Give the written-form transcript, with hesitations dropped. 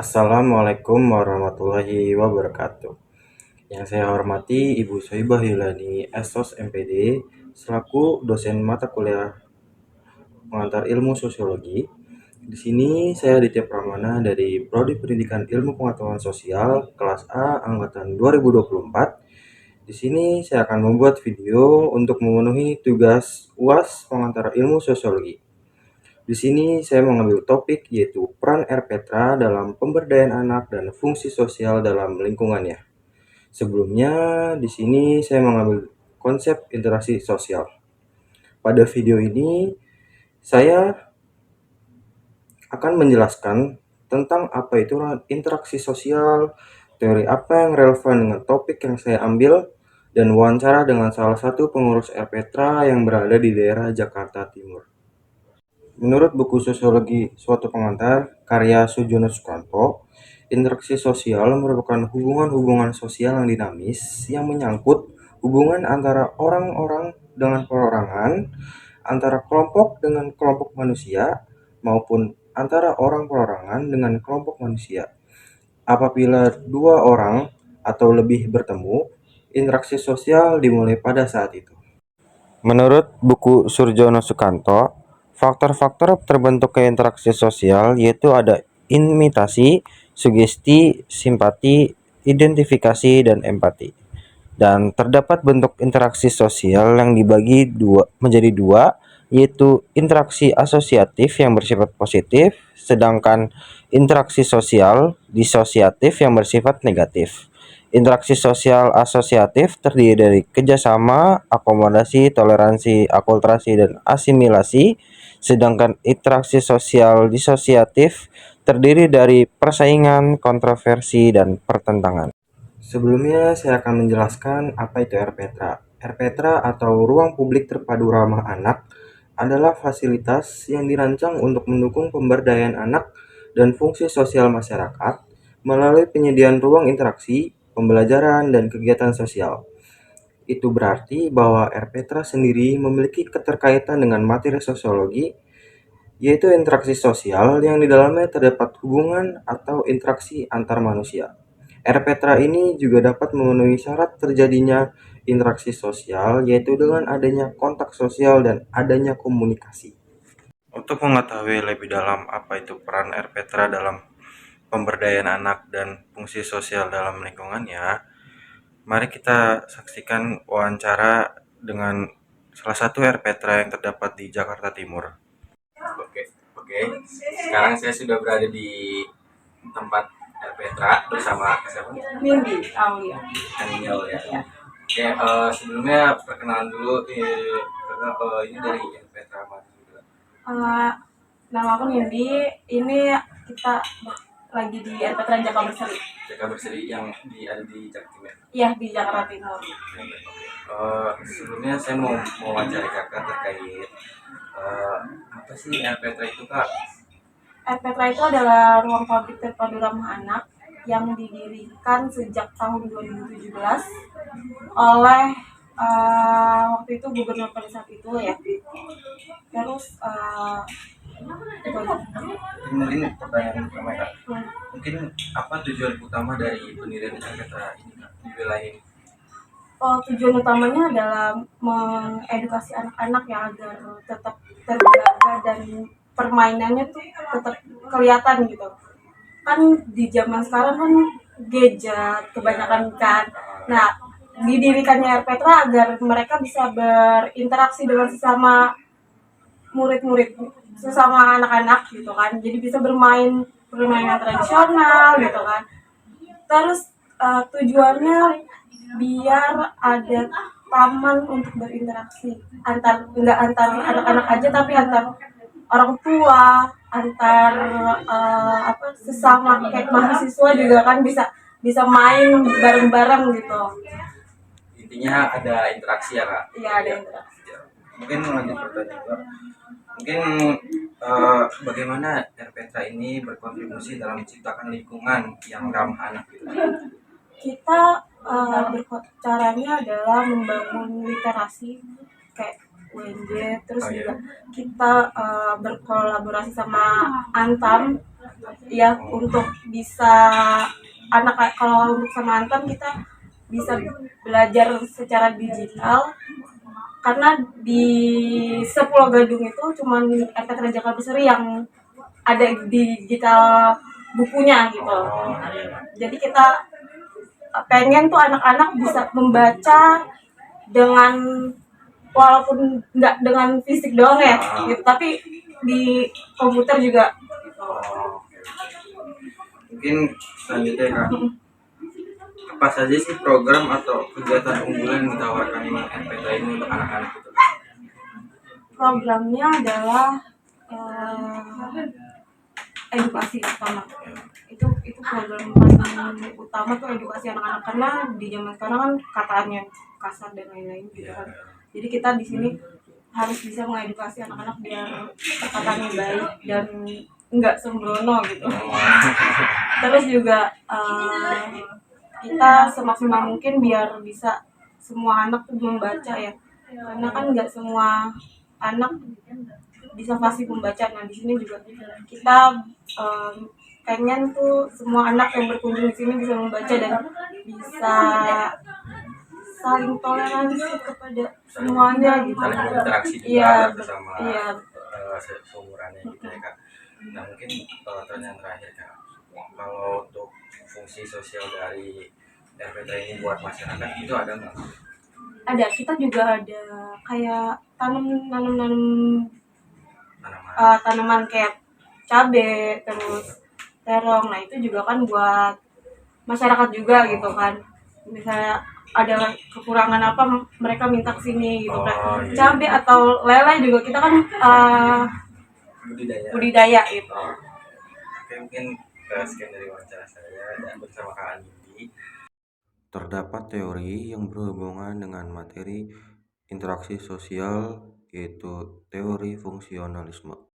Assalamualaikum warahmatullahi wabarakatuh. Yang saya hormati Ibu Sohibah Yulani, Esos MPD, selaku dosen mata kuliah pengantar ilmu sosiologi. Di sini saya Ditya Pramana dari Prodi Pendidikan Ilmu Pengetahuan Sosial kelas A angkatan 2024. Di sini saya akan membuat video untuk memenuhi tugas UAS pengantar ilmu sosiologi. Di sini saya mengambil topik yaitu peran RPTRA dalam pemberdayaan anak dan fungsi sosial dalam lingkungannya. Sebelumnya, di sini saya mengambil konsep interaksi sosial. Pada video ini, saya akan menjelaskan tentang apa itu interaksi sosial, teori apa yang relevan dengan topik yang saya ambil, dan wawancara dengan salah satu pengurus RPTRA yang berada di daerah Jakarta Timur. Menurut buku Sosiologi Suatu Pengantar, karya Sujono Sukanto, interaksi sosial merupakan hubungan-hubungan sosial yang dinamis yang menyangkut hubungan antara orang-orang dengan perorangan, antara kelompok dengan kelompok manusia, maupun antara orang perorangan dengan kelompok manusia. Apabila dua orang atau lebih bertemu, interaksi sosial dimulai pada saat itu. Menurut buku Surjono Sukanto, faktor-faktor terbentuknya interaksi sosial yaitu ada imitasi, sugesti, simpati, identifikasi, dan empati. Dan terdapat bentuk interaksi sosial yang dibagi menjadi dua, yaitu interaksi asosiatif yang bersifat positif, sedangkan interaksi sosial disosiatif yang bersifat negatif. Interaksi sosial asosiatif terdiri dari kerjasama, akomodasi, toleransi, akulturasi, dan asimilasi, sedangkan interaksi sosial disosiatif terdiri dari persaingan, kontroversi, dan pertentangan. Sebelumnya saya akan menjelaskan apa itu RPTRA. RPTRA atau Ruang Publik Terpadu Ramah Anak adalah fasilitas yang dirancang untuk mendukung pemberdayaan anak dan fungsi sosial masyarakat melalui penyediaan ruang interaksi, pembelajaran, dan kegiatan sosial. Itu berarti bahwa RPTRA sendiri memiliki keterkaitan dengan materi sosiologi, yaitu interaksi sosial yang di dalamnya terdapat hubungan atau interaksi antar manusia. RPTRA ini juga dapat memenuhi syarat terjadinya interaksi sosial, yaitu dengan adanya kontak sosial dan adanya komunikasi. Untuk mengetahui lebih dalam apa itu peran RPTRA dalam pemberdayaan anak dan fungsi sosial dalam lingkungannya, mari kita saksikan wawancara dengan salah satu RPTRA yang terdapat di Jakarta Timur. Oke. Sekarang saya sudah berada di tempat RPTRA bersama siapa? Nindi Aulia. Nindi Aulia. Ya. Oke, sebelumnya perkenalan dulu karena ini dari RPTRA Nama aku Nindi. Ini kita lagi di RPTRA Jaka Berseri. Jaka Berseri yang ada di Jakarta Timur. Iya, di Jakarta Timur. Sebelumnya saya mau wawancara kakak terkait apa sih RPTRA itu, Kak? RPTRA itu adalah ruang publik terpadu ramah anak yang didirikan sejak tahun 2017 oleh waktu itu gubernur pada saat itu ya. Terus mungkin pertanyaan pertama, Kak. Mungkin apa tujuan utama dari pendirian RPTRA ini, Kak, di wilayah ini? Tujuan utamanya adalah mengedukasi anak-anak yang agar tetap terjaga dan permainannya tuh tetap kelihatan gitu. Kan di zaman sekarang kan gadget kebanyakan kan. Nah, didirikannya RPTRA agar mereka bisa berinteraksi dengan sesama murid-murid, sesama anak-anak gitu kan. Jadi bisa bermain permainan tradisional gitu kan. Terus tujuannya biar ada taman untuk berinteraksi nggak antar anak-anak aja tapi antar orang tua, antar sesama kayak mahasiswa juga kan bisa main bareng-bareng gitu. Intinya ada interaksi ya, Kak? Iya, ada interaksi. Mungkin lanjut pertanyaan, Kak. Mungkin bagaimana RPTRA ini berkontribusi dalam menciptakan lingkungan yang ramah anak gitu? Kita caranya adalah membangun literasi kayak UNJ, terus juga kita berkolaborasi sama Antam ya untuk bisa kalau untuk sama Antam kita bisa belajar secara digital karena di 10 gedung itu cuman RPTRA Jakarta Seri yang ada di digital bukunya gitu. Jadi kita pengen tuh anak-anak bisa membaca dengan walaupun nggak dengan fisik doang ya, gitu, tapi di komputer juga. Mungkin selanjutnya Kak, apa saja sih program atau kegiatan unggulan yang ditawarkan RPTRA ini untuk anak-anak itu? Programnya adalah edukasi utama. Itu program paling utama tuh edukasi anak-anak karena di zaman sekarang kan kataannya kasar dan lain-lain gitu kan. Jadi kita di sini harus bisa mengedukasi anak-anak biar perkataannya baik dan nggak sembrono gitu. Terus juga kita semaksimal mungkin biar bisa semua anak tuh membaca ya, karena kan nggak semua anak bisa fasih membaca. Nah di sini juga kita pengen tuh semua anak yang berkunjung di sini bisa membaca dan bisa saling toleransi kepada semuanya gitu. Saling berinteraksi juga Iya, bersama iya. seumurannya gitu ya Kak. Nah mungkin pertanyaan terakhir Kak, kalau untuk fungsi sosial dari RPTRA ini buat masyarakat itu ada nggak? Ada, kita juga ada kayak nanam tanaman kayak cabe terus terong. Nah itu juga kan buat masyarakat juga gitu kan, misalnya ada kekurangan apa mereka minta kesini gitu kan. Cabe atau lele juga kita kan budidaya gitu. Oke, mungkin sekian dari wawancara saya dan bersama Kak Andi. Terdapat teori yang berhubungan dengan materi interaksi sosial, yaitu teori fungsionalisme.